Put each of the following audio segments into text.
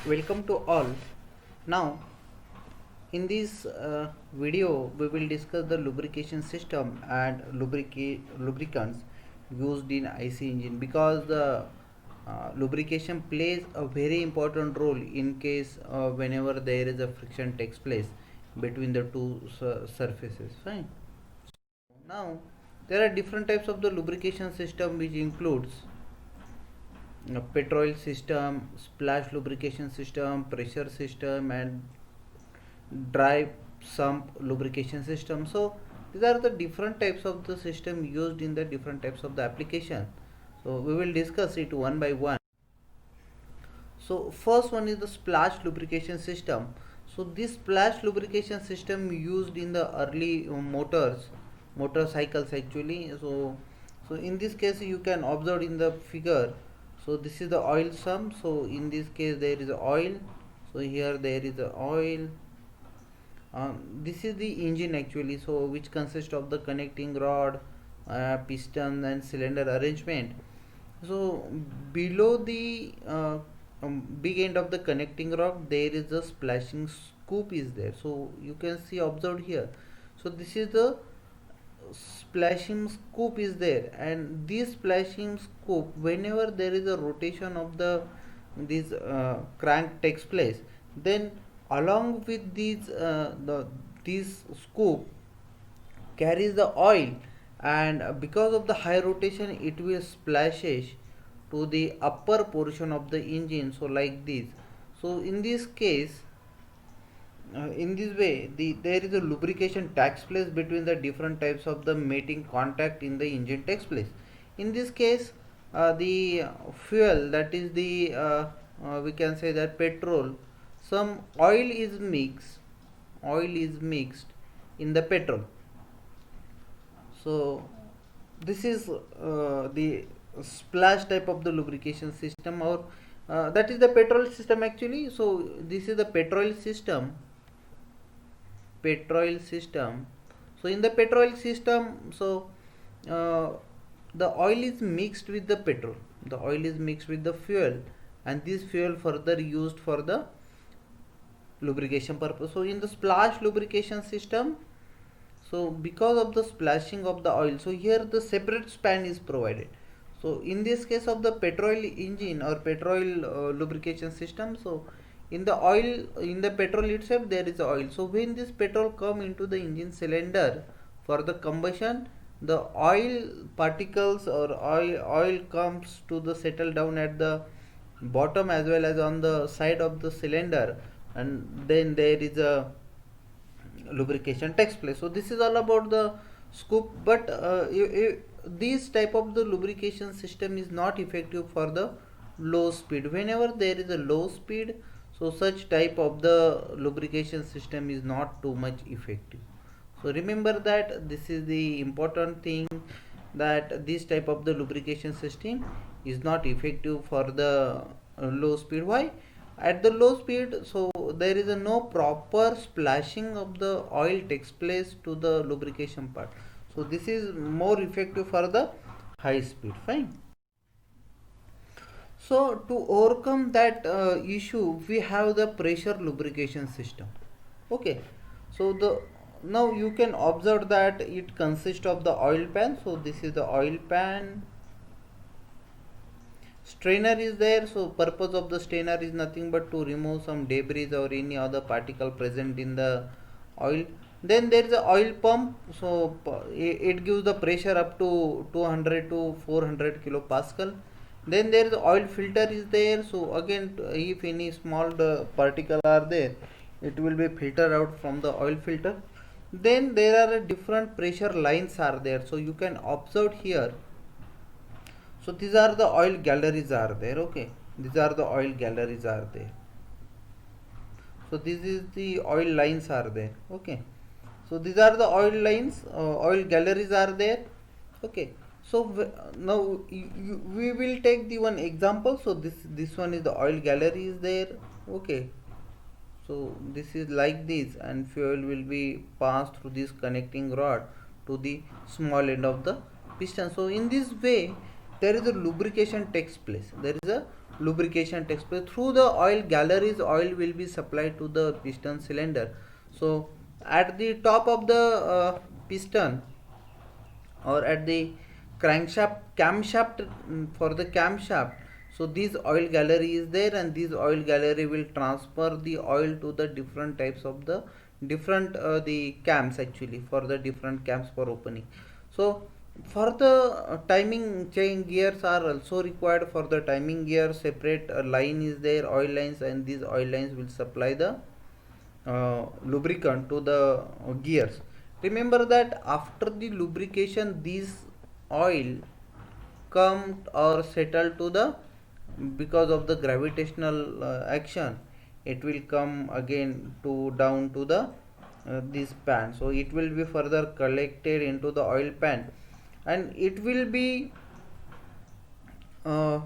Welcome to all. Now, in this video, we will discuss the lubrication system and lubricants used in IC engine, because the lubrication plays a very important role in case whenever there is a friction takes place between the two surfaces. Fine. Now, there are different types of the lubrication system, which includes petrol system, splash lubrication system, pressure system, and dry sump lubrication system. So these are the different types of the system used in the different types of the application. So we will discuss it one by one. So first one is the splash lubrication system. So this splash lubrication system used in the early motorcycles actually. So in this case you can observe in the figure. So this is the oil sump. So in this case there is oil. So here there is the oil. This is the engine actually, so which consists of the connecting rod, piston and cylinder arrangement. So below the big end of the connecting rod there is a splashing scoop is there, so you can see observed here. So this is the splashing scoop is there, and this splashing scoop, whenever there is a rotation of the this crank takes place, then along with this scoop carries the oil, and because of the high rotation it will splashes to the upper portion of the engine, so like this. So in this case, in this way there is a lubrication takes place between the different types of the mating contact in the engine takes place. In this case, the fuel, that is the we can say that petrol, some oil is mixed in the petrol. So this is the splash type of the lubrication system, or that is the petrol system actually. So this is the petrol system. So in the petrol system, so uh, the oil is mixed with the petrol, the oil is mixed with the fuel, and this fuel further used for the lubrication purpose. So in the splash lubrication system, so because of the splashing of the oil, so here the separate span is provided. So in this case of the petrol engine or petrol lubrication system, so in the oil, in the petrol itself there is oil. So when this petrol come into the engine cylinder for the combustion, the oil particles or oil comes to the settle down at the bottom as well as on the side of the cylinder, and then there is a lubrication takes place. So this is all about the scoop, but this type of the lubrication system is not effective for the low speed. Whenever there is a low speed, so such type of the lubrication system is not too much effective. So remember that this is the important thing, that this type of the lubrication system is not effective for the low speed. Why? At the low speed, so there is a no proper splashing of the oil takes place to the lubrication part. So this is more effective for the high speed. Fine. So to overcome that issue, we have the pressure lubrication system. Okay. So the now you can observe that it consists of the oil pan. So this is the oil pan. Strainer is there. So purpose of the strainer is nothing but to remove some debris or any other particle present in the oil. Then there is a oil pump. So it gives the pressure up to 200 to 400 kilopascal. Then there is oil filter is there. So again, if any small particle are there, it will be filtered out from the oil filter. Then there are different pressure lines are there. So you can observe here. So these are the oil galleries are there. Okay, these are the oil galleries are there. So this is the oil lines are there. Okay, so these are the oil lines, oil galleries are there. Okay, so now we will take the one example. So this one is the oil gallery is there. Okay, so this is like this, and fuel will be passed through this connecting rod to the small end of the piston. So in this way there is a lubrication takes place, there is a lubrication takes place. Through the oil galleries, oil will be supplied to the piston cylinder. So at the top of the piston, or at the crankshaft camshaft, for the camshaft, so this oil gallery is there, and this oil gallery will transfer the oil to the different types of the different the cams, actually for the different cams for opening. So for the timing chain gears are also required. For the timing gear, separate line is there, oil lines, and these oil lines will supply the lubricant to the gears. Remember that after the lubrication, these oil come or settle to the, because of the gravitational action, it will come again to down to the this pan. So it will be further collected into the oil pan, and it will be uh,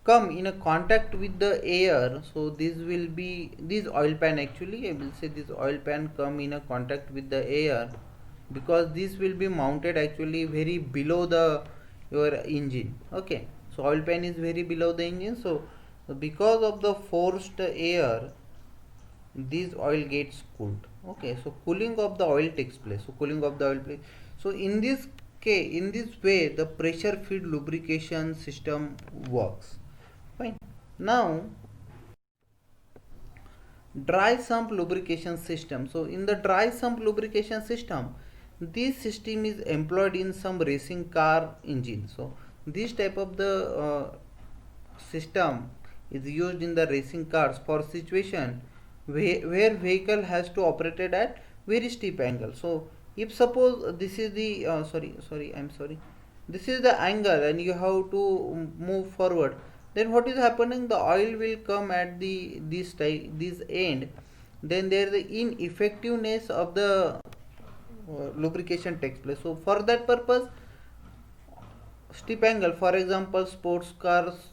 come in a contact with the air. So this will be this oil pan, actually I will say this oil pan come in a contact with the air, because this will be mounted actually very below the your engine. Okay, so oil pan is very below the engine, so because of the forced air, this oil gets cooled. Okay, so cooling of the oil takes place. So cooling of the oil place. So in this case, in this way, the pressure feed lubrication system works. Fine. Now, dry sump lubrication system. So in the dry sump lubrication system, this system is employed in some racing car engine. So this type of the system is used in the racing cars for situation where vehicle has to operate at very steep angle. So if suppose this is the this is the angle, and you have to move forward, then what is happening, the oil will come at the this end, then there the ineffectiveness of the lubrication takes place. So for that purpose, steep angle, for example sports cars,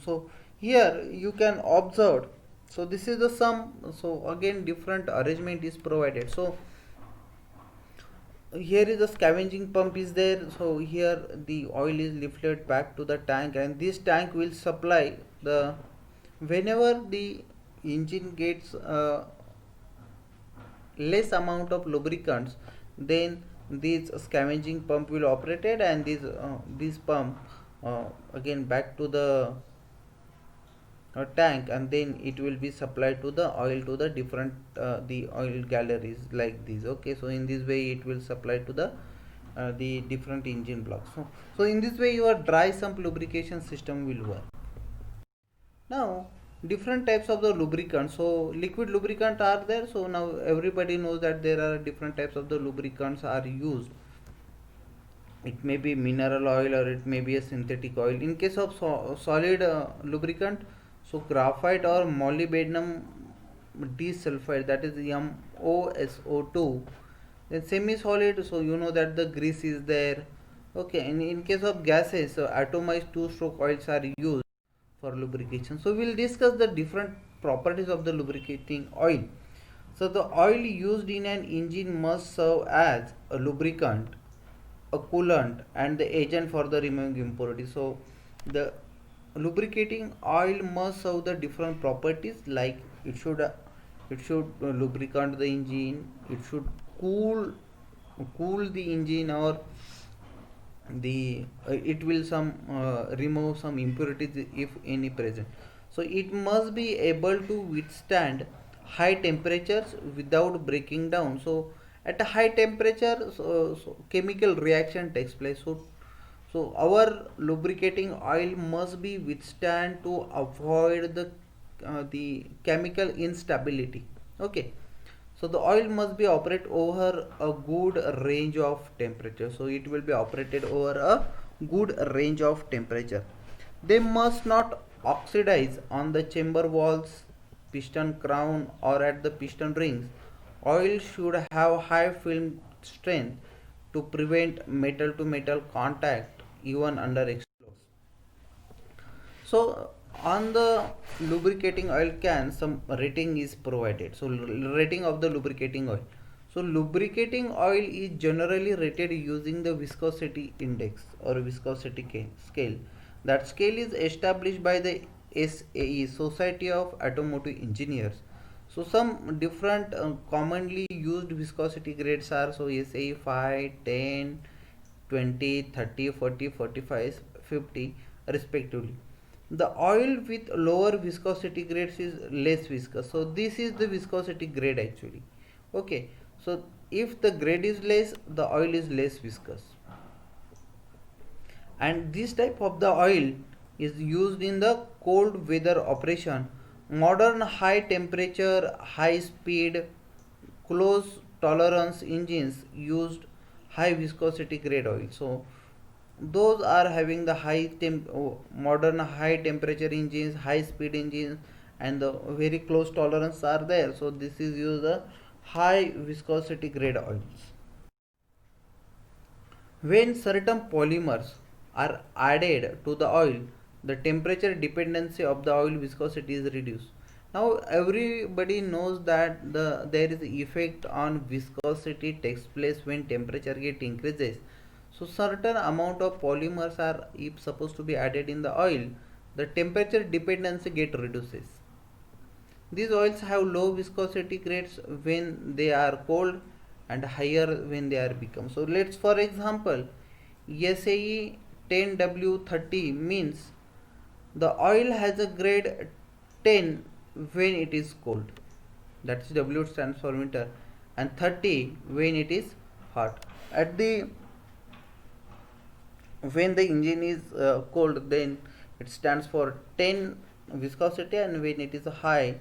so here you can observe, so this is the sum. So again different arrangement is provided. So here is the scavenging pump is there. So here the oil is lifted back to the tank, and this tank will supply the, whenever the engine gets less amount of lubricants, then this scavenging pump will operated, and this pump again back to the tank, and then it will be supplied to the oil to the different the oil galleries like this. Okay, so in this way it will supply to the different engine blocks. So in this way your dry sump lubrication system will work. Now different types of the lubricants. So liquid lubricant are there. So now everybody knows that there are different types of the lubricants are used. It may be mineral oil, or it may be a synthetic oil. In case of solid lubricant, so graphite or molybdenum disulfide, that is MOSO2. Then semi solid, so you know that the grease is there. Okay, and in case of gases, so atomized two stroke oils are used for lubrication. So we'll discuss the different properties of the lubricating oil. So the oil used in an engine must serve as a lubricant, a coolant, and the agent for the removing impurities. So the lubricating oil must serve the different properties, like it should lubricant the engine, it should cool the engine, or the it will some remove some impurities if any present. So it must be able to withstand high temperatures without breaking down. So at a high temperature, so chemical reaction takes place. So our lubricating oil must be withstand to avoid the chemical instability. Okay, so the oil must be operate over a good range of temperature. So it will be operated over a good range of temperature. They must not oxidize on the chamber walls, piston crown, or at the piston rings. Oil should have high film strength to prevent metal to metal contact even under explosives. So on the lubricating oil can, some rating is provided. So rating of the lubricating oil. So lubricating oil is generally rated using the viscosity index or viscosity scale. That scale is established by the SAE, Society of Automotive Engineers. So some different commonly used viscosity grades are, so SAE 5, 10, 20, 30, 40, 45, 50 respectively. The oil with lower viscosity grades is less viscous. So this is the viscosity grade actually. Okay. So if the grade is less, the oil is less viscous. And this type of the oil is used in the cold weather operation. Modern high temperature, high speed, close tolerance engines used high viscosity grade oil. So those are having the modern high temperature engines, high speed engines, and the very close tolerance are there. So this is used the high viscosity grade oils. When certain polymers are added to the oil, the temperature dependency of the oil viscosity is reduced. Now everybody knows that there is effect on viscosity takes place when temperature get increases. So certain amount of polymers are if supposed to be added in the oil, the temperature dependency get reduces. These oils have low viscosity grades when they are cold and higher when they are become. So let's for example SAE 10W30 means the oil has a grade 10 when it is cold. That's W stands for winter, and 30 when it is hot. At the when the engine is cold, then it stands for 10 viscosity, and when it is high,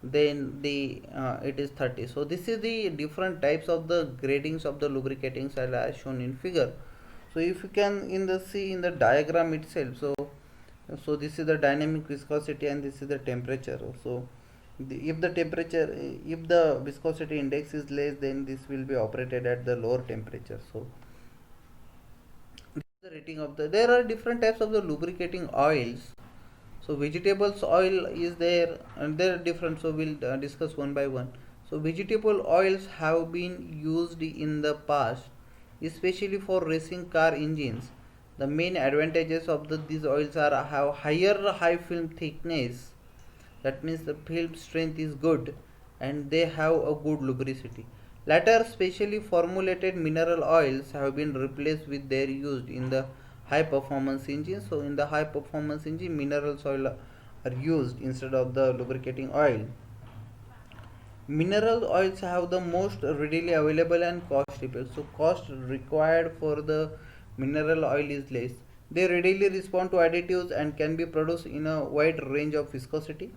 then the it is 30. So this is the different types of the gradings of the lubricating oil as shown in figure. So if you can in the see in the diagram itself, so this is the dynamic viscosity and this is the temperature. So if the temperature, if the viscosity index is less, then this will be operated at the lower temperature. So the rating of the, there are different types of the lubricating oils. So vegetables oil is there, and they are different, so we'll discuss one by one. So vegetable oils have been used in the past, especially for racing car engines. The main advantages of these oils are have higher high film thickness, that means the film strength is good, and they have a good lubricity. Later specially formulated mineral oils have been replaced with their used in the high performance engine. So in the high performance engine, mineral oil are used instead of the lubricating oil. Mineral oils have the most readily available and cost effective. So cost required for the mineral oil is less. They readily respond to additives and can be produced in a wide range of viscosity.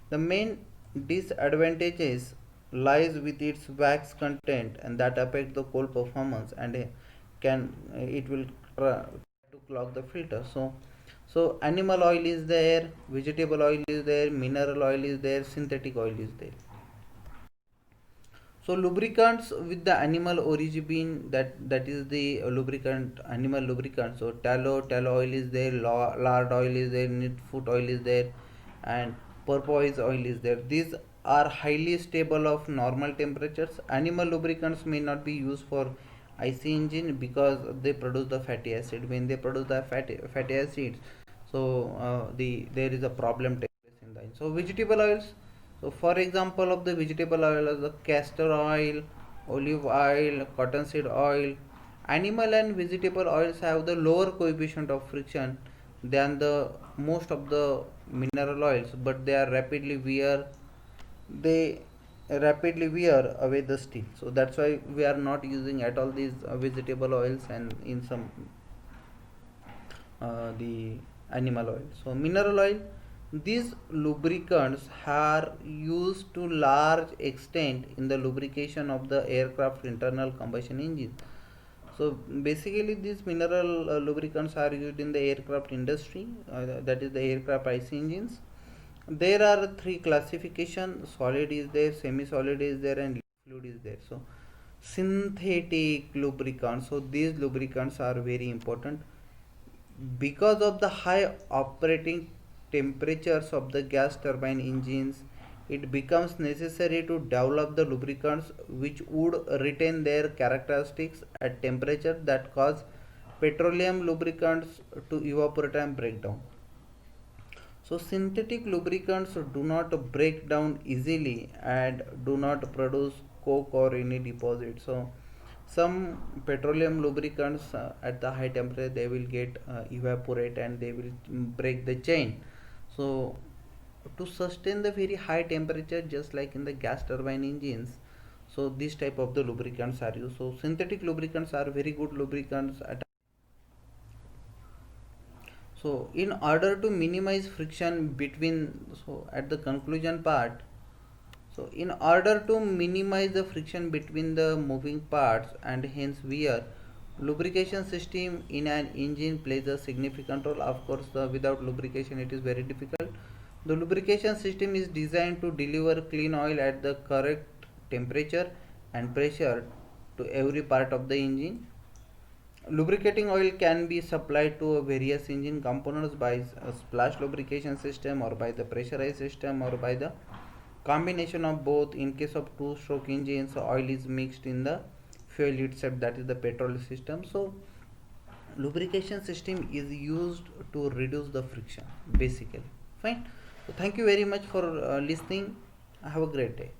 The main disadvantages lies with its wax content, and that affect the cold performance, and can it will try to clog the filter. So animal oil is there, vegetable oil is there, mineral oil is there, synthetic oil is there. So lubricants with the animal origin, that is the lubricant, animal lubricant. So tallow oil is there, lard oil is there, foot oil is there, and porpoise oil is there. These are highly stable of normal temperatures. Animal lubricants may not be used for IC engine because they produce the fatty acid. When they produce the fatty acids, so there is a problem takes place in the engine. So vegetable oils, so for example of the vegetable oil is the castor oil, olive oil, cottonseed oil. Animal and vegetable oils have the lower coefficient of friction than the most of the mineral oils, but they rapidly wear away the steam. So that's why we are not using at all these vegetable oils and in some the animal oil. So mineral oil, these lubricants are used to large extent in the lubrication of the aircraft internal combustion engine. So basically these mineral lubricants are used in the aircraft industry, that is the aircraft IC engines. There are three classification: solid is there, semi solid is there, and fluid is there. So synthetic lubricants, so these lubricants are very important because of the high operating temperatures of the gas turbine engines. It becomes necessary to develop the lubricants which would retain their characteristics at temperature that cause petroleum lubricants to evaporate and break down. So synthetic lubricants do not break down easily and do not produce coke or any deposit. So some petroleum lubricants at the high temperature they will get evaporate and they will break the chain. So to sustain the very high temperature, just like in the gas turbine engines, so this type of the lubricants are used. So synthetic lubricants are very good lubricants at. So in order to minimize friction between, so at the conclusion part, so in order to minimize the friction between the moving parts and hence wear, lubrication system in an engine plays a significant role. Of course, without lubrication it is very difficult. The lubrication system is designed to deliver clean oil at the correct temperature and pressure to every part of the engine. Lubricating oil can be supplied to various engine components by a splash lubrication system or by the pressurized system or by the combination of both. In case of two-stroke engines, oil is mixed in the fuel itself, that is the petrol system. So lubrication system is used to reduce the friction basically. Fine. So thank you very much for listening. Have a great day.